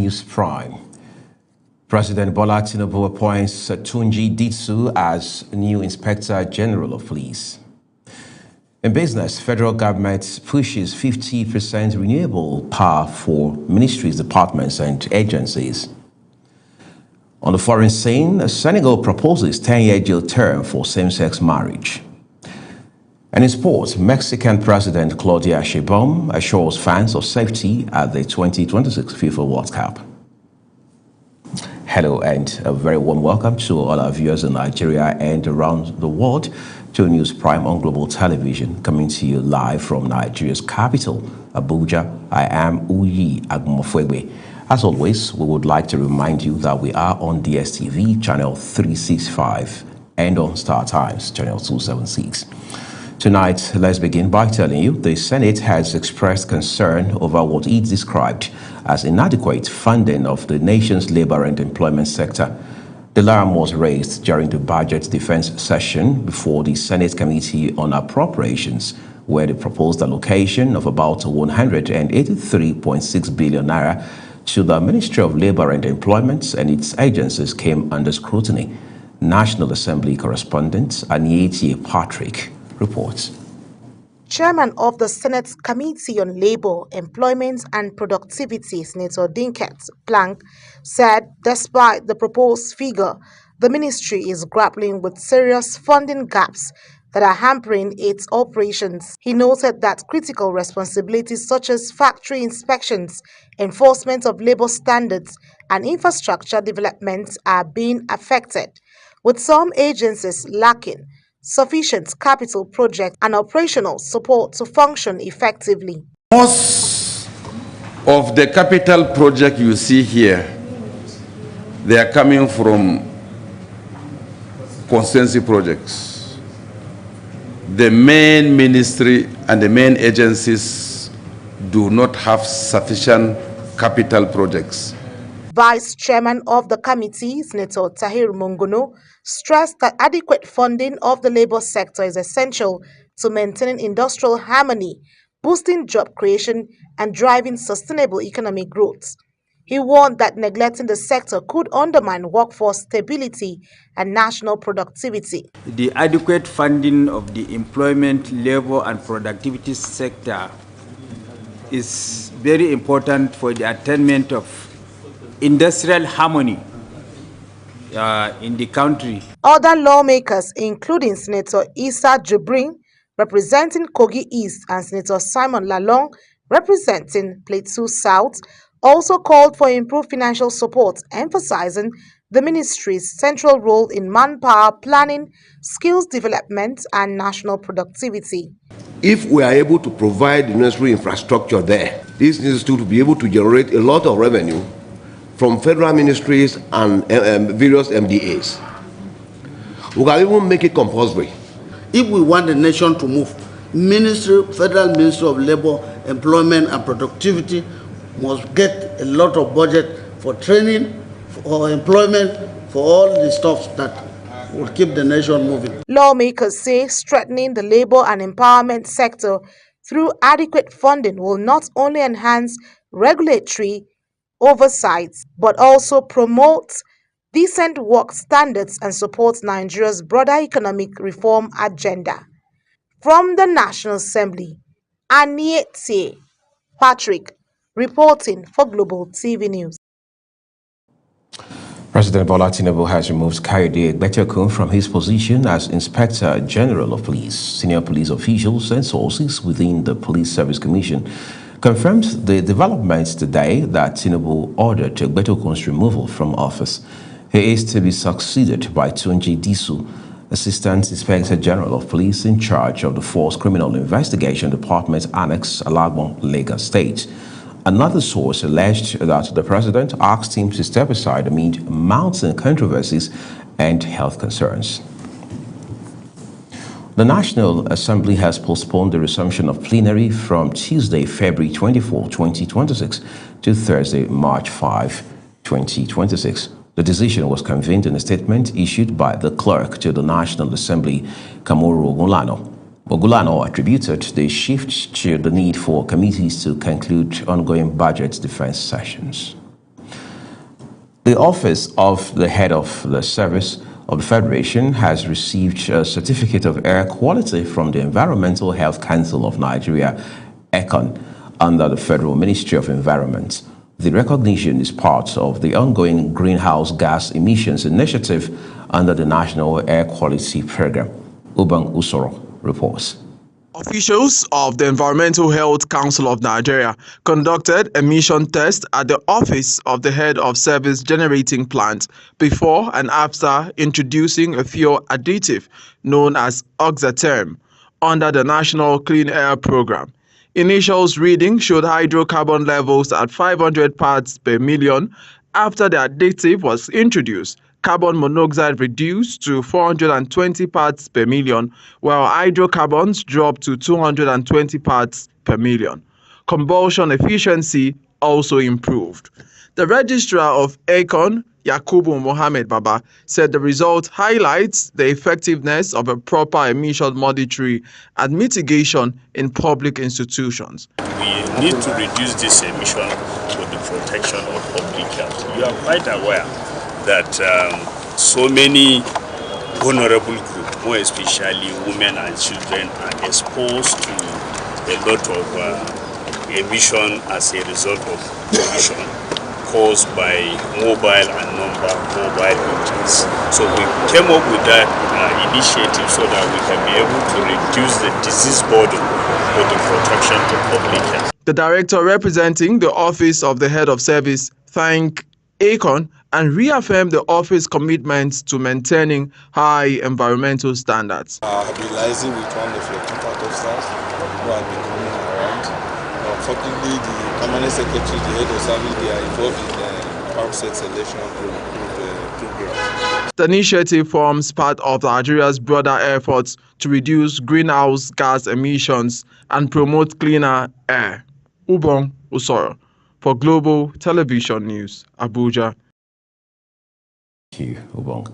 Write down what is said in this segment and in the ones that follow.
News Prime. President Bola Tinubu appoints Tunji Disu as new Inspector General of Police. In business, federal government pushes 50% renewable power for ministries, departments, and agencies. On the foreign scene, Senegal proposes 10-year jail term for same-sex marriage. And in sports, Mexican President Claudia Sheinbaum assures fans of safety at the 2026 FIFA World Cup. Hello and a very warm welcome to all our viewers in Nigeria and around the world to News Prime on Global Television, coming to you live from Nigeria's capital, Abuja. I am Uyi Agumofwegbe. As always, we would like to remind you that we are on DSTV channel 365 and on Star Times channel 276. Tonight, let's begin by telling you the Senate has expressed concern over what it described as inadequate funding of the nation's labor and employment sector. The alarm was raised during the budget defense session before the Senate Committee on Appropriations, where the proposed allocation of about 183.6 billion naira to the Ministry of Labor and Employment and its agencies came under scrutiny. National Assembly correspondent Anieti Patrick reports. Chairman of the Senate Committee on Labor, Employment and Productivity, Senator Dinket Plank, said despite the proposed figure, the ministry is grappling with serious funding gaps that are hampering its operations. He noted that critical responsibilities such as factory inspections, enforcement of labor standards, and infrastructure development are being affected, with some agencies lacking sufficient capital project and operational support to function effectively. Most of the capital project you see here, they are coming from constituency projects. The main ministry and the main agencies do not have sufficient capital projects. Vice Chairman of the committee, Senator Tahir Mongono, stressed that adequate funding of the labor sector is essential to maintaining industrial harmony, boosting job creation, and driving sustainable economic growth. He warned that neglecting the sector could undermine workforce stability and national productivity. The adequate funding of the employment, labor, and productivity sector is very important for the attainment of industrial harmony in the country. Other lawmakers, including Senator Issa Jibrin, representing Kogi East, and Senator Simon Lalong, representing Plateau South, also called for improved financial support, emphasizing the ministry's central role in manpower planning, skills development, and national productivity. If we are able to provide the necessary infrastructure there, this needs to be able to generate a lot of revenue from federal ministries and various MDAs. We can even make it compulsory. If we want the nation to move, Federal Ministry of Labor, Employment and Productivity must get a lot of budget for training, for employment, for all the stuff that will keep the nation moving. Lawmakers say strengthening the labor and empowerment sector through adequate funding will not only enhance regulatory oversight, but also promote decent work standards and support Nigeria's broader economic reform agenda. From the National Assembly, Anieti Patrick reporting for Global TV News. President Bola Tinubu has removed Kayode Egbetokun from his position as Inspector General of Police. Senior police officials and sources within the Police Service Commission confirmed the developments today that Tinubu ordered Egbetokun's removal from office. He is to be succeeded by Tunji Disu, Assistant Inspector General of Police in charge of the Force Criminal Investigation Department Annex, Alagbon, Lagos State. Another source alleged that the president asked him to step aside amid mounting controversies and health concerns. The National Assembly has postponed the resumption of plenary from Tuesday, February 24, 2026 to Thursday, March 5, 2026. The decision was convened in a statement issued by the clerk to the National Assembly, Kamoru Ogulano. Ogulano attributed the shift to the need for committees to conclude ongoing budget defense sessions. The office of the head of the service of the Federation has received a certificate of air quality from the Environmental Health Council of Nigeria, ECON, under the Federal Ministry of Environment. The recognition is part of the ongoing greenhouse gas emissions initiative under the National Air Quality Program. Ubang Usoro reports. Officials of the Environmental Health Council of Nigeria conducted emission tests at the office of the head of service generating plant before and after introducing a fuel additive known as Oxaterm under the National Clean Air Program. Initial readings showed hydrocarbon levels at 500 parts per million. After the additive was introduced, carbon monoxide reduced to 420 parts per million, while hydrocarbons dropped to 220 parts per million. Combustion efficiency also improved. The registrar of ECON, Yakubu Mohammed Baba, said the result highlights the effectiveness of a proper emission monitoring and mitigation in public institutions. We need to reduce this emission for the protection of public health. You are quite aware that so many vulnerable groups, more especially women and children, are exposed to a lot of emission as a result of pollution caused by mobile and non-mobile objects. So we came up with that initiative so that we can be able to reduce the disease burden for the protection of public health. The director representing the Office of the Head of Service thanked ECON and reaffirmed the office commitment to maintaining high environmental standards. I've been liaising with one of your contact officers who have been coming around. Unfortunately, the permanent secretary, the head of service, they are involved in the PARMSEC selection program. The initiative forms part of Nigeria's broader efforts to reduce greenhouse gas emissions and promote cleaner air. Ubang Usoro for Global Television News, Abuja. Thank you, Ubang.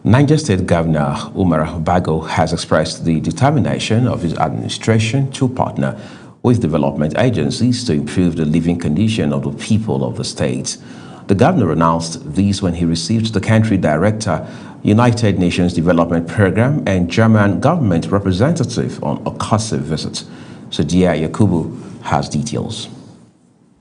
Niger State Governor Umar Bago has expressed the determination of his administration to partner with development agencies to improve the living condition of the people of the state. The governor announced this when he received the country director, United Nations Development Program, and German government representative on a courtesy visit. Sadia Yakubu has details.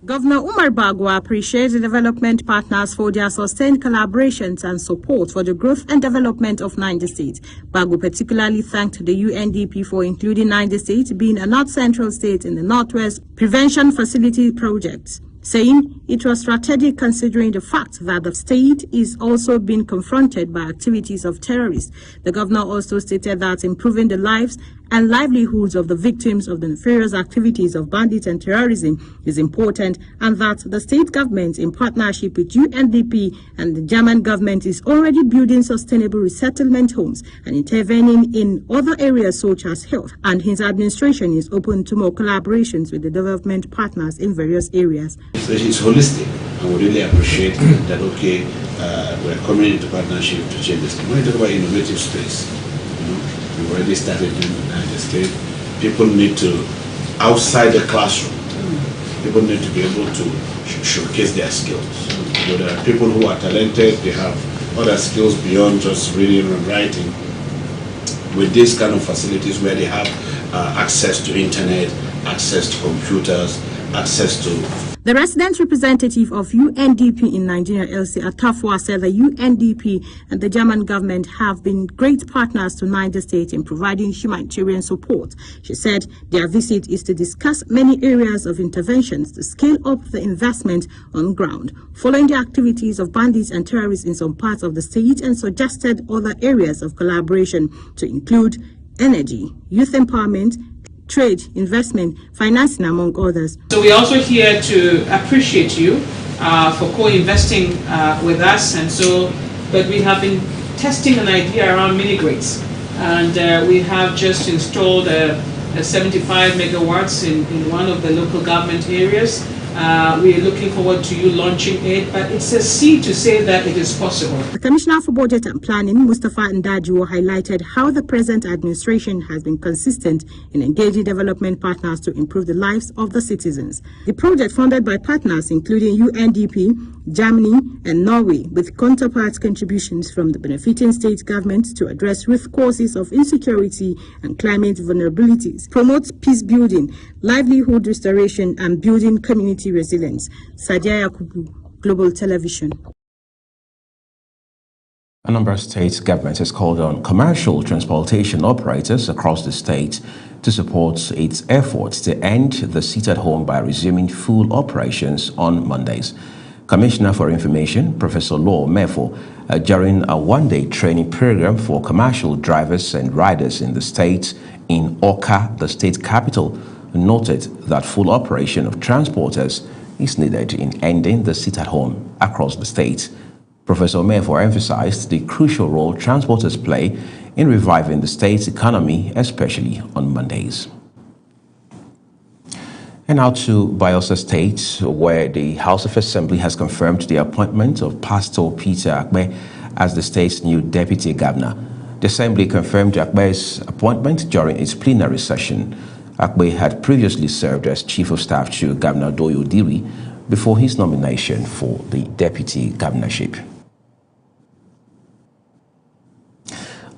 Governor Umar Bago appreciates the development partners for their sustained collaborations and support for the growth and development of Niger State. Bago particularly thanked the UNDP for including Niger State being a North Central state in the Northwest Prevention Facility project, saying it was strategic considering the fact that the state is also being confronted by activities of terrorists. The governor also stated that improving the lives and livelihoods of the victims of the nefarious activities of bandits and terrorism is important, and that the state government, in partnership with UNDP and the German government, is already building sustainable resettlement homes and intervening in other areas such as health, and his administration is open to more collaborations with the development partners in various areas. It's holistic, and we really appreciate that, okay, we're coming into partnership to change this. When you talk about innovative space, we've already started in the United States. People need to, outside the classroom, people need to be able to showcase their skills. So there are people who are talented, they have other skills beyond just reading and writing. With these kind of facilities where they have access to internet, access to computers, access to... The resident representative of UNDP in Nigeria, Elsie Atafwa, said the UNDP and the German government have been great partners to Niger State in providing humanitarian support. She said their visit is to discuss many areas of interventions to scale up the investment on ground, following the activities of bandits and terrorists in some parts of the state, and suggested other areas of collaboration to include energy, youth empowerment, trade, investment, financing, among others. So we're also here to appreciate you for co-investing with us, and so, but we have been testing an idea around mini grids, and we have just installed a 75 megawatts in one of the local government areas, We are looking forward to you launching it, but it's a seed to say that it is possible. The Commissioner for Budget and Planning, Mustafa Ndajuwo, highlighted how the present administration has been consistent in engaging development partners to improve the lives of the citizens. The project, funded by partners including UNDP, Germany, and Norway, with counterpart contributions from the benefiting state governments to address root causes of insecurity and climate vulnerabilities, promotes peace building, livelihood restoration, and building community resilience. Sadia Yakubu, Global Television. A number of state governments has called on commercial transportation operators across the state to support its efforts to end the sit-at-home by resuming full operations on Mondays. Commissioner for Information, Professor Law Mefo, during a one-day training program for commercial drivers and riders in the state in Oka, the state capital, noted that full operation of transporters is needed in ending the sit-at-home across the state. Professor Mefo emphasized the crucial role transporters play in reviving the state's economy, especially on Mondays. And now to Bayelsa State, where the House of Assembly has confirmed the appointment of Pastor Peter Akpe as the state's new deputy governor. The Assembly confirmed Akpe's appointment during its plenary session. Akpe had previously served as Chief of Staff to Governor Doyo Diri before his nomination for the deputy governorship.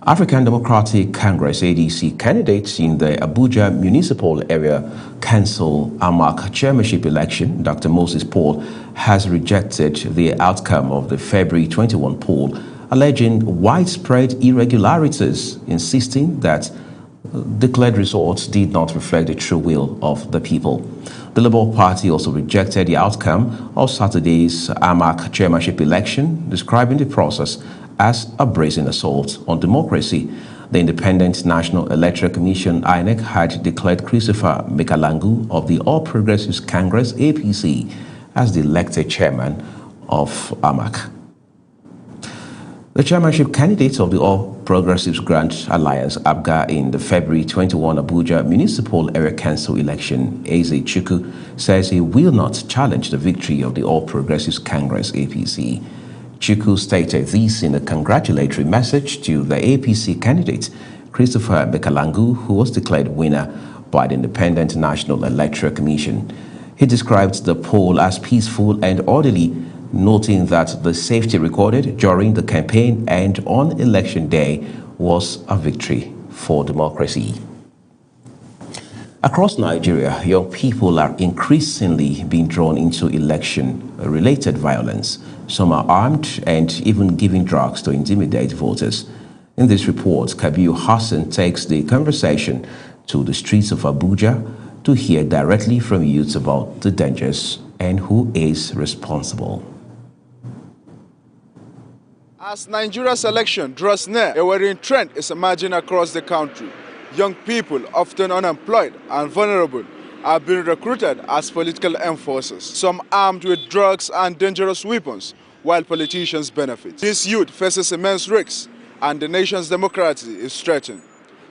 African Democratic Congress ADC candidates in the Abuja Municipal Area Council AMAC chairmanship election, Dr. Moses Paul, has rejected the outcome of the February 21 poll, alleging widespread irregularities, insisting that declared results did not reflect the true will of the people. The Labour Party also rejected the outcome of Saturday's AMAC chairmanship election, describing the process as a brazen assault on democracy. The Independent National Electoral Commission, INEC, had declared Christopher Mekalangu of the All Progressives Congress, APC, as the elected chairman of AMAC. The chairmanship candidate of the All Progressives Grand Alliance, ABGA, in the February 21 Abuja Municipal Area Council election, Eze Chukwu, says he will not challenge the victory of the All Progressives Congress, APC. Chukwu stated this in a congratulatory message to the APC candidate, Christopher Mekalangu, who was declared winner by the Independent National Electoral Commission. He described the poll as peaceful and orderly, noting that the safety recorded during the campaign and on election day was a victory for democracy. Across Nigeria, young people are increasingly being drawn into election-related violence. Some are armed and even giving drugs to intimidate voters. In this report, Kabiru Hassan takes the conversation to the streets of Abuja to hear directly from youths about the dangers and who is responsible. As Nigeria's election draws near, a worrying trend is emerging across the country. Young people, often unemployed and vulnerable, are being recruited as political enforcers, some armed with drugs and dangerous weapons, while politicians benefit. This youth faces immense risks, and the nation's democracy is threatened.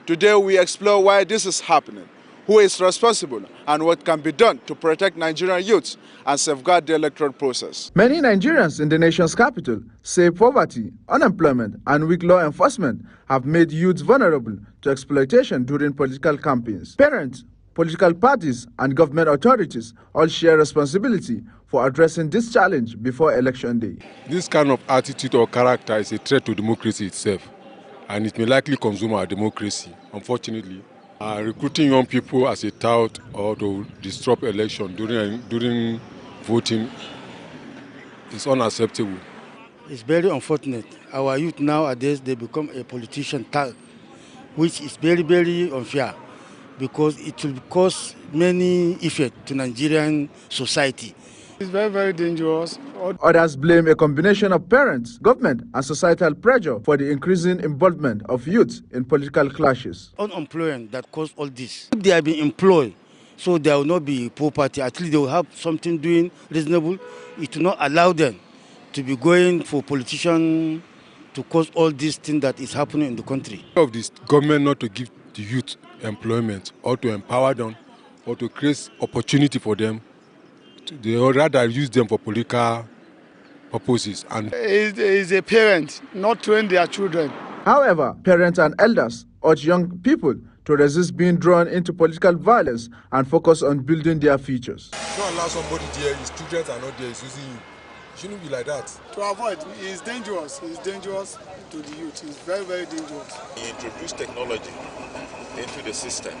Today we explore why this is happening, who is responsible, and what can be done to protect Nigerian youths and safeguard the electoral process. Many Nigerians in the nation's capital say poverty, unemployment, and weak law enforcement have made youths vulnerable to exploitation during political campaigns. Parents, political parties, and government authorities all share responsibility for addressing this challenge before election day. This kind of attitude or character is a threat to democracy itself, and it may likely consume our democracy, unfortunately. Recruiting young people as a tout or to disrupt election during voting is unacceptable. It's very unfortunate. Our youth nowadays, they become a politician tag, which is very, very unfair, because it will cause many effects to Nigerian society. It's very, very dangerous. Others blame a combination of parents, government, and societal pressure for the increasing involvement of youth in political clashes. Unemployment that caused all this. If they have been employed, so there will not be poverty, at least they will have something doing reasonable. It will not allow them to be going for politicians to cause all these things that is happening in the country. Of this government not to give the youth employment or to empower them or to create opportunity for them They rather use them for political purposes. And is a parent not train their children. However, parents and elders urge young people to resist being drawn into political violence and focus on building their futures. Don't allow somebody there, his children are not there, he's using you. It shouldn't be like that. To avoid, it's dangerous. It's dangerous to the youth. It's very, very dangerous. Introduce technology into the system.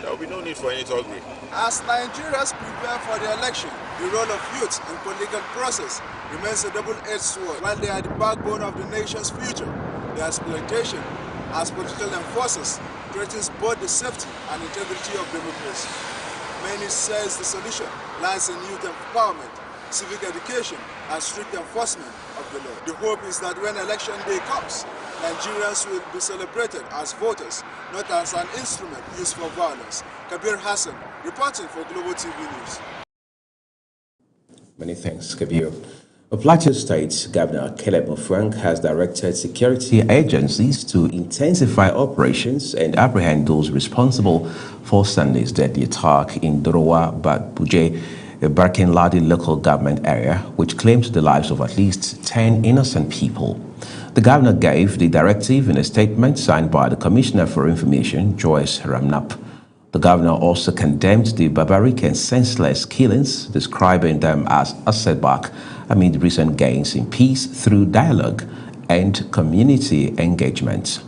There will be no need for any thuggery. As Nigerians prepare for the election, the role of youth in political process remains a double-edged sword. While they are the backbone of the nation's future, their exploitation as political enforcers threatens both the safety and integrity of democracy. Many says the solution lies in youth empowerment, civic education, and strict enforcement of the law. The hope is that when election day comes, Nigerians will be celebrated as voters, not as an instrument used for violence. Kabir Hassan, reporting for Global TV News. Many thanks, Kabir. Plateau State Governor Caleb Mutfwang has directed security agencies to intensify operations and apprehend those responsible for Sunday's deadly attack in Dorowa Buje, a Barkin-Ladi local government area, which claimed the lives of at least 10 innocent people. The governor gave the directive in a statement signed by the Commissioner for Information, Joyce Ramnap. The governor also condemned the barbaric and senseless killings, describing them as a setback amid recent gains in peace through dialogue and community engagement.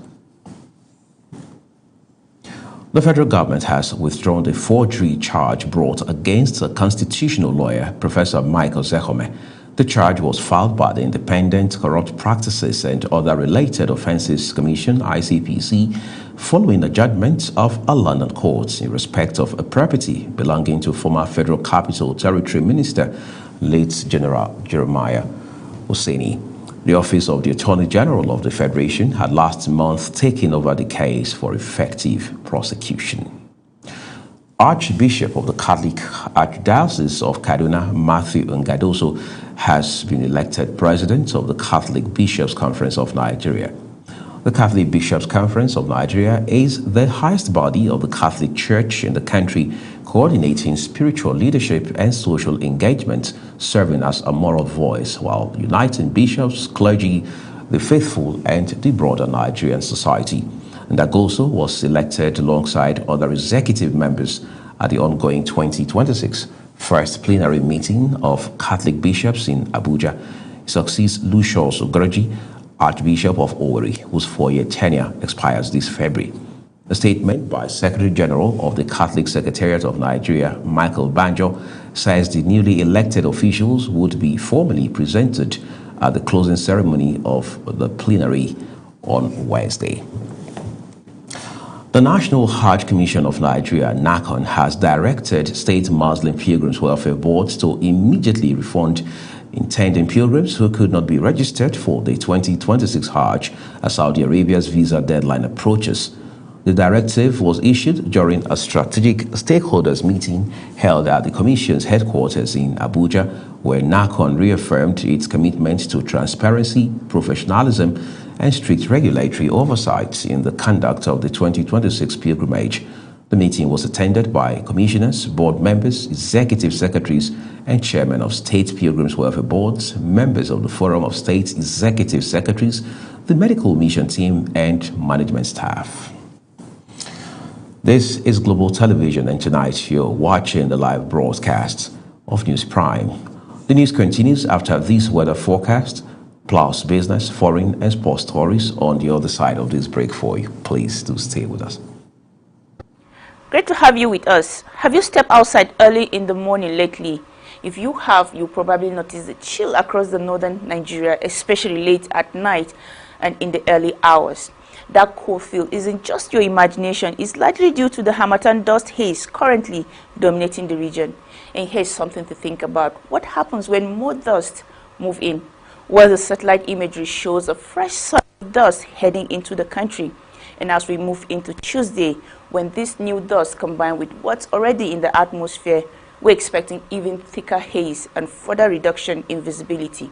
The federal government has withdrawn the forgery charge brought against a constitutional lawyer, Professor Michael Zehome. The charge was filed by the Independent Corrupt Practices and Other Related Offences Commission, ICPC, following a judgment of a London court in respect of a property belonging to former Federal Capital Territory Minister, late General Jeremiah Hosseini. The Office of the Attorney General of the Federation had last month taken over the case for effective prosecution. Archbishop of the Catholic Archdiocese of Kaduna, Matthew Ngadoso, has been elected president of the Catholic Bishops' Conference of Nigeria. The Catholic Bishops' Conference of Nigeria is the highest body of the Catholic Church in the country, coordinating spiritual leadership and social engagement, serving as a moral voice while uniting bishops, clergy, the faithful, and the broader Nigerian society. Ngadoso was elected alongside other executive members at the ongoing 2026 first plenary meeting of Catholic bishops in Abuja. He succeeds Lucius Ogorji, Archbishop of Owerri, whose 4-year tenure expires this February. A statement by Secretary General of the Catholic Secretariat of Nigeria, Michael Banjo, says the newly elected officials would be formally presented at the closing ceremony of the plenary on Wednesday. The National Hajj Commission of Nigeria, NACON, has directed State Muslim Pilgrims Welfare Boards to immediately refund intending pilgrims who could not be registered for the 2026 Hajj as Saudi Arabia's visa deadline approaches. The directive was issued during a strategic stakeholders meeting held at the Commission's headquarters in Abuja, where NACON reaffirmed its commitment to transparency, professionalism, and strict regulatory oversight in the conduct of the 2026 pilgrimage. The meeting was attended by commissioners, board members, executive secretaries, and chairmen of state pilgrims welfare boards, members of the Forum of State Executive Secretaries, the medical mission team, and management staff. This is Global Television, and tonight you're watching the live broadcast of News Prime. The news continues after this weather forecast, plus business, foreign, and sports stories on the other side of this break for you. Please do stay with us. Great to have you with us. Have you stepped outside early in the morning lately? If you have, you probably noticed the chill across the northern Nigeria, especially late at night and in the early hours. That cold feel isn't just your imagination. It's likely due to the Harmattan dust haze currently dominating the region. And here's something to think about. What happens when more dust move in? Well, the satellite imagery shows a fresh surge of dust heading into the country. And as we move into Tuesday, when this new dust combined with what's already in the atmosphere, we're expecting even thicker haze and further reduction in visibility.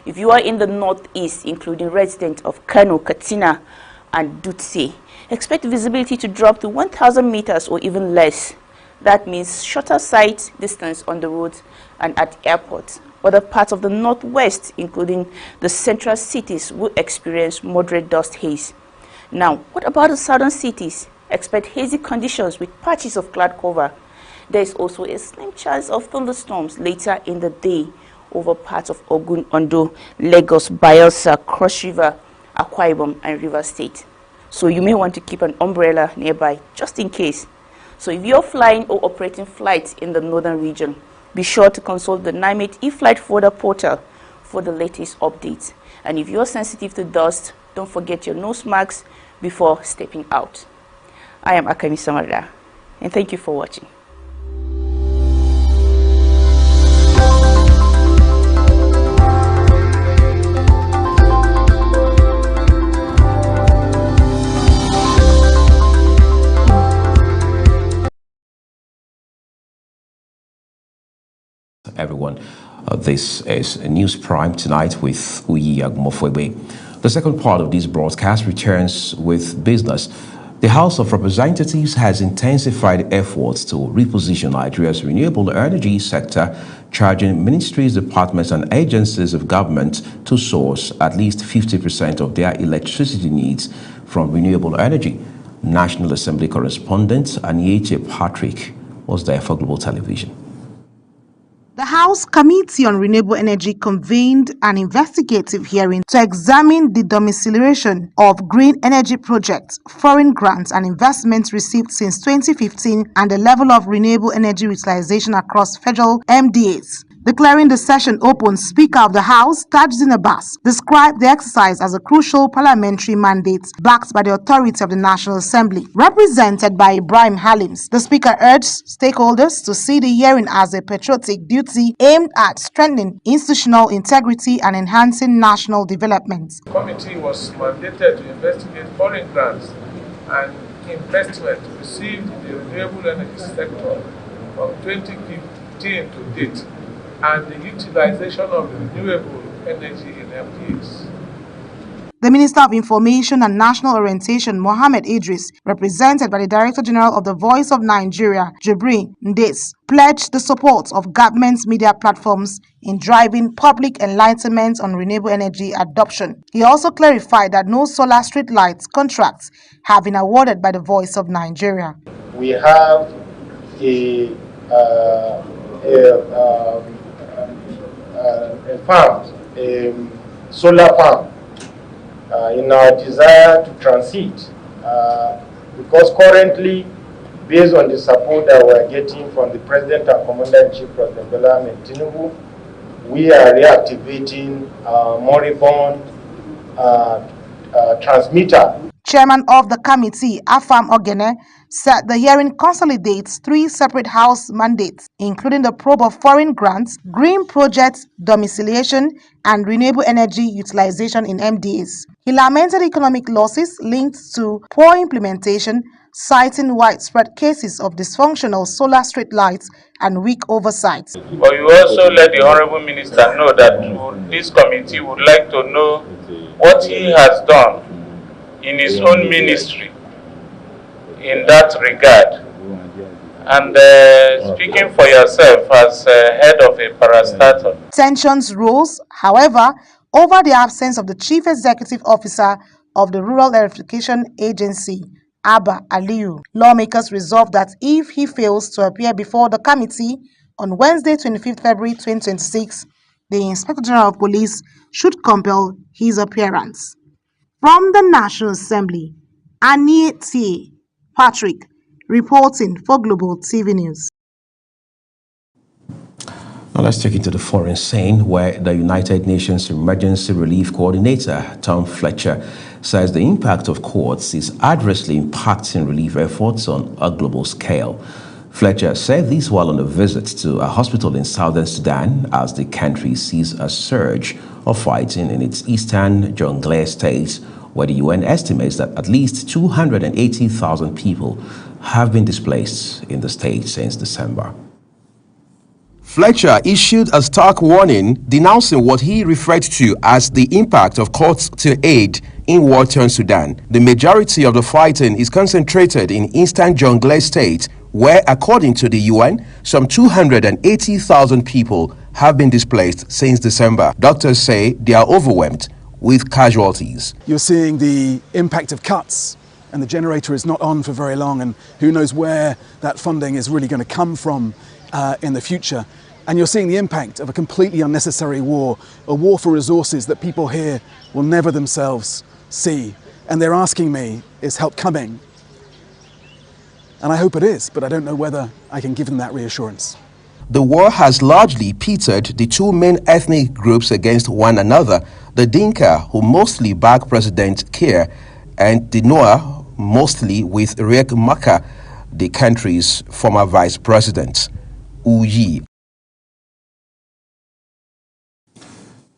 If you are in the northeast, including residents of Kano, Katsina, and Dutse, expect visibility to drop to 1,000 meters or even less. That means shorter sight distance on the roads and at airports. Other parts of the northwest, including the central cities, will experience moderate dust haze. Now, what about the southern cities? Expect hazy conditions with patches of cloud cover. There is also a slim chance of thunderstorms later in the day over parts of Ogun, Ondo, Lagos, Bayelsa, Cross River, Akwa Ibom, and Rivers State. So you may want to keep an umbrella nearby just in case. So if you're flying or operating flights in the northern region, be sure to consult the NIMET eFlight Weather portal for the latest updates. And if you're sensitive to dust, don't forget your nose masks before stepping out. I am Akami Samarda, and thank you for watching. Everyone, this is News Prime tonight with Uyi Agmofwebe. The second part of this broadcast returns with business. The House of Representatives has intensified efforts to reposition Nigeria's renewable energy sector, charging ministries, departments, and agencies of government to source at least 50% of their electricity needs from renewable energy. National Assembly correspondent Aniete Patrick was there for Global Television. The House Committee on Renewable Energy convened an investigative hearing to examine the domiciliation of green energy projects, foreign grants and investments received since 2015, and the level of renewable energy utilization across federal MDAs. Declaring the session open, Speaker of the House, Tajudeen Abbas, described the exercise as a crucial parliamentary mandate backed by the authority of the National Assembly. Represented by Ibrahim Halims, the Speaker urged stakeholders to see the hearing as a patriotic duty aimed at strengthening institutional integrity and enhancing national development. The committee was mandated to investigate foreign grants and investment received in the renewable energy sector from 2015 to date, and the utilization of renewable energy in MDAs. The Minister of Information and National Orientation, Mohammed Idris, represented by the Director General of the Voice of Nigeria, Jibrin Ndes, pledged the support of government media platforms in driving public enlightenment on renewable energy adoption. He also clarified that no solar street lights contracts have been awarded by the Voice of Nigeria. We have a farm, a solar farm, in our desire to transit, because currently, based on the support that we are getting from the President and Commander-in-Chief, President Bola Ahmed Tinubu, we are reactivating moribund transmitter. Chairman of the committee, Afam Ogene, said the hearing consolidates 3 separate House mandates, including the probe of foreign grants, green projects, domiciliation, and renewable energy utilization in MDAs. He lamented economic losses linked to poor implementation, citing widespread cases of dysfunctional solar street lights and weak oversight. But you also let the Honorable Minister know that this committee would like to know what he has done in his own ministry in that regard. And speaking for yourself as head of a parastatal. Tensions rose, however, over the absence of the Chief Executive Officer of the Rural Electrification Agency, Abba Aliyu. Lawmakers resolved that if he fails to appear before the committee on Wednesday, 25th February 2026, the Inspector General of Police should compel his appearance. From the National Assembly, Aniete Patrick reporting for Global TV News. Now let's take it to the foreign scene, where the United Nations Emergency Relief Coordinator, Tom Fletcher, says the impact of courts is adversely impacting relief efforts on a global scale. Fletcher said this while on a visit to a hospital in southern Sudan as the country sees a surge of fighting in its eastern Jonglei state, where the UN estimates that at least 280,000 people have been displaced in the state since December. Fletcher issued a stark warning denouncing what he referred to as the impact of courts to aid in war-torn Sudan. The majority of the fighting is concentrated in eastern Jonglei state, where, according to the UN, some 280,000 people have been displaced since December. Doctors say they are overwhelmed with casualties. You're seeing the impact of cuts, and the generator is not on for very long, and who knows where that funding is really going to come from in the future. And you're seeing the impact of a completely unnecessary war, a war for resources that people here will never themselves see. And they're asking me, is help coming? And I hope it is, but I don't know whether I can give them that reassurance. The war has largely pitted the two main ethnic groups against one another, the Dinka, who mostly back President Kiir, and the Noa, mostly with Riek Machar, the country's former vice president. Uyi.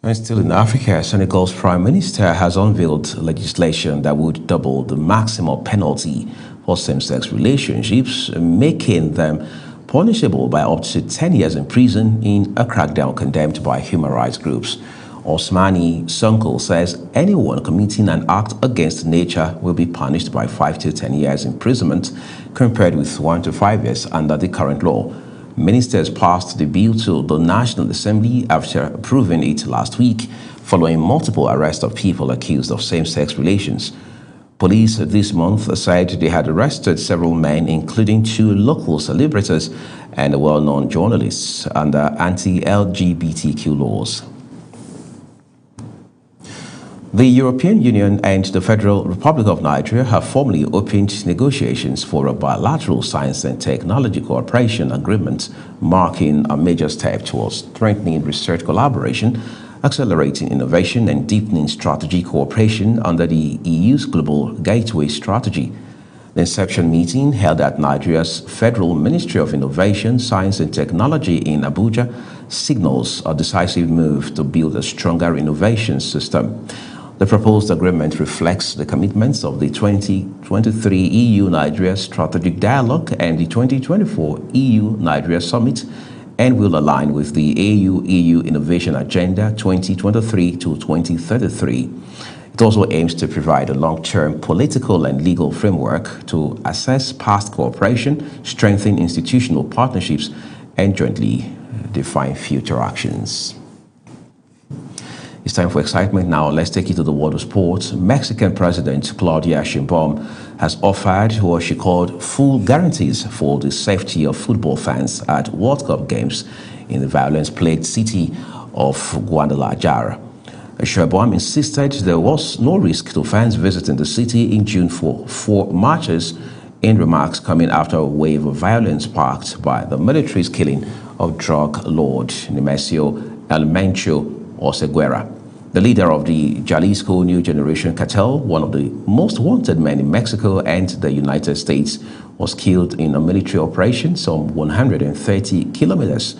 And still in Africa, Senegal's Prime Minister has unveiled legislation that would double the maximum penalty for same-sex relationships, making them punishable by up to 10 years in prison in a crackdown condemned by human rights groups. Osmani Sonko says anyone committing an act against nature will be punished by 5 to 10 years imprisonment, compared with 1 to 5 years under the current law. Ministers passed the bill to the National Assembly after approving it last week, following multiple arrests of people accused of same-sex relations. Police this month said they had arrested several men, including 2 local celebrities and a well-known journalist, under anti-LGBTQ laws. The European Union and the Federal Republic of Nigeria have formally opened negotiations for a bilateral science and technology cooperation agreement, marking a major step towards strengthening research collaboration, accelerating innovation, and deepening strategic cooperation under the EU's Global Gateway Strategy. The inception meeting, held at Nigeria's Federal Ministry of Innovation, Science and Technology in Abuja, signals a decisive move to build a stronger innovation system. The proposed agreement reflects the commitments of the 2023 EU-Nigeria Strategic Dialogue and the 2024 EU-Nigeria Summit, and will align with the AU-EU Innovation Agenda 2023 to 2033. It also aims to provide a long-term political and legal framework to assess past cooperation, strengthen institutional partnerships, and jointly define future actions. It's time for excitement now. Let's take you to the world of sports. Mexican President Claudia Sheinbaum has offered what she called full guarantees for the safety of football fans at World Cup games in the violence-plagued city of Guadalajara. Sheinbaum insisted there was no risk to fans visiting the city in June for 4 marches, in remarks coming after a wave of violence sparked by the military's killing of drug lord Nemesio Elmencho Oseguera. The leader of the Jalisco New Generation Cartel, one of the most wanted men in Mexico and the United States, was killed in a military operation some 130 kilometers,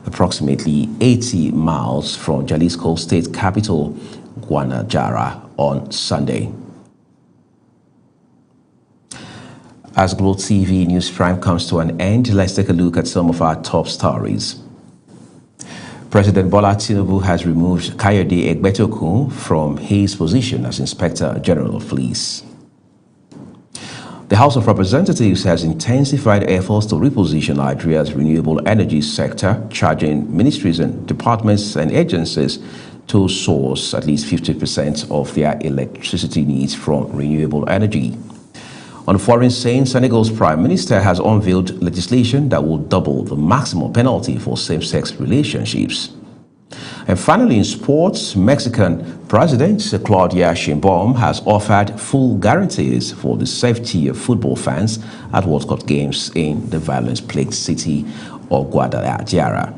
approximately 80 miles from Jalisco state capital, Guadalajara, on Sunday. As Globe TV News Prime comes to an end, let's take a look at some of our top stories. President Bola Tinubu has removed Kayode Egbetokun from his position as Inspector General of Police. The House of Representatives has intensified efforts to reposition Nigeria's renewable energy sector, charging ministries and departments and agencies to source at least 50% of their electricity needs from renewable energy. On the foreign scene, Senegal's Prime Minister has unveiled legislation that will double the maximum penalty for same-sex relationships. And finally, in sports, Mexican President Claudia Sheinbaum has offered full guarantees for the safety of football fans at World Cup games in the violence-plagued city of Guadalajara.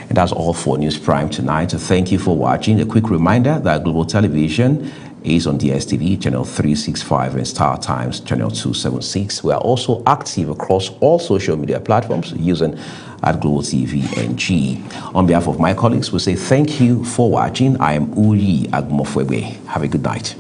And that's all for News Prime tonight. Thank you for watching. A quick reminder that Global Television is on DSTV channel 365 and Star Times channel 276. We are also active across all social media platforms using @Global TV NG. On behalf of my colleagues, we say thank you for watching. I am Uyi Agmofwebe. Have a good night.